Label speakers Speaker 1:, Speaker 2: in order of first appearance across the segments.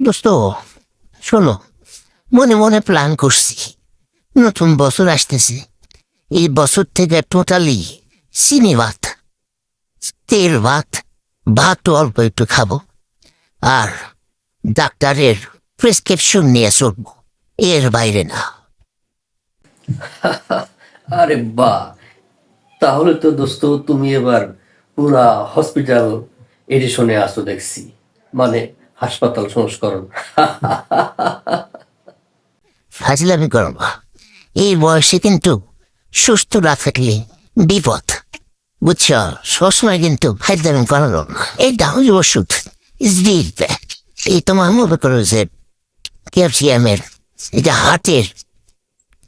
Speaker 1: দোস্ত, শোনো, মনে মনে প্ল্যান করছি। নতুন বছর আসতেছে। এই বছর থেকে টোটালি চিনি ভাত, তেল ভাত, ভাত অল্প একটু খাবো। আর ডাক্তারের প্রেসক্রিপশন নিয়ে চলবো, এর বাইরে না।
Speaker 2: আরে বাহ! তাহলে তো দোস্ত তুমি এবার পুরা হসপিটাল এডিশনে আসো দেখছি। মানে হাসপাতাল সংস্করণ।
Speaker 1: ফাজলামি করো না। এই বয়সে কিন্তু সুস্থ না থাকলে বিপদ, বুঝছ? সবসময় কিন্তু ফাজলামি করালো না। এই ডাউন ওষুধ ইজ রিল ব্যাড। এই তোমার মনে করো যে ক্যালসিয়াম এর, এটা হার্টের,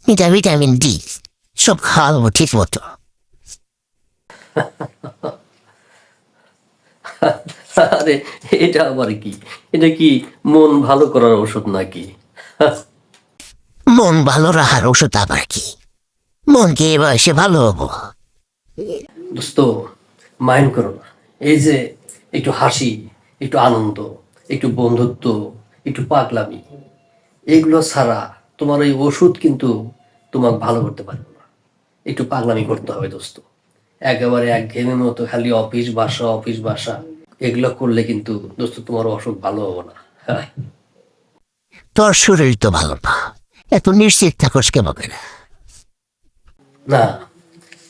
Speaker 1: এটা ভিটামিন ডি, সব খাওয়াবো ঠিক মতো।
Speaker 2: আরে এটা আবার কি? এটা কি মন ভালো করার ওষুধ নাকি?
Speaker 1: মন ভালো রাখার ওষুধ আবার কি? মনকে এ বয়সে ভালো হবো?
Speaker 2: দোস্ত, মাইন্ড করো না। এই যে একটু হাসি, একটু আনন্দ, একটু বন্ধুত্ব, একটু পাগলামি, এগুলো ছাড়া তোমার এই ওষুধ কিন্তু তোমাকে ভালো করতে পারবে না। একটু পাগলামি করতে হবে দোস্ত। একেবারে একঘেয়েমি মতো খালি অফিস বাসা অফিস বাসা, এগুলো করলে কিন্তু দোস্ত তোমার অসুখ ভালো হবে না। হ্যাঁ।
Speaker 1: তোর শরীর তো ভালো না, এত নিশ্চিত থাকস কেমন?
Speaker 2: না,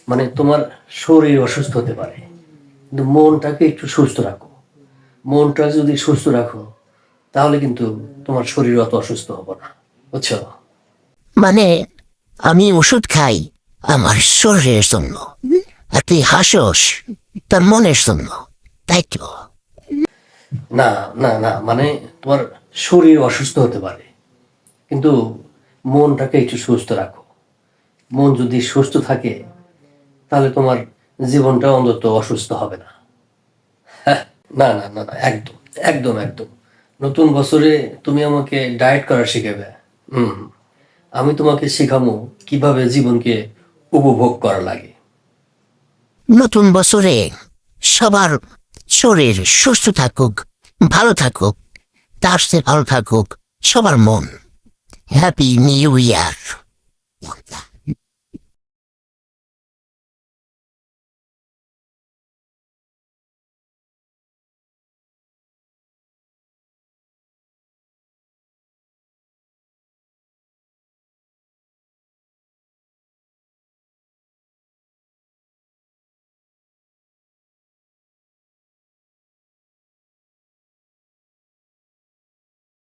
Speaker 2: মানে তোমার শরীর অসুস্থ হতে পারে, কিন্তু মনটাকে একটু সুস্থ রাখো। মনটা যদি সুস্থ রাখো, তাহলে কিন্তু তোমার শরীর অত অসুস্থ হবে না, বুঝছো?
Speaker 1: মানে আমি ওষুধ খাই আমার শরীরের জন্য, আর তুই হাসস তোর মনের জন্য, তাই তো?
Speaker 2: না না না, মানে তোমার শরীর অসুস্থ হতে পারে, কিন্তু মনটাকে একটু সুস্থ রাখো। মন যদি সুস্থ থাকে, তাহলে তোমার জীবনটা অন্তত অসুস্থ হবে না। হ্যাঁ, না না না না, একদম একদম একদম। নতুন বছরে তুমি আমাকে ডায়েট করা শিখাবে। হুম, আমি তোমাকে শেখাবো কিভাবে জীবনকে উপভোগ করা লাগে।
Speaker 1: নতুন বছরে সবার শরীর সুস্থ থাকুক, ভালো থাকুক, তার চেয়ে ভালো থাকুক সবার মন। Happy new year.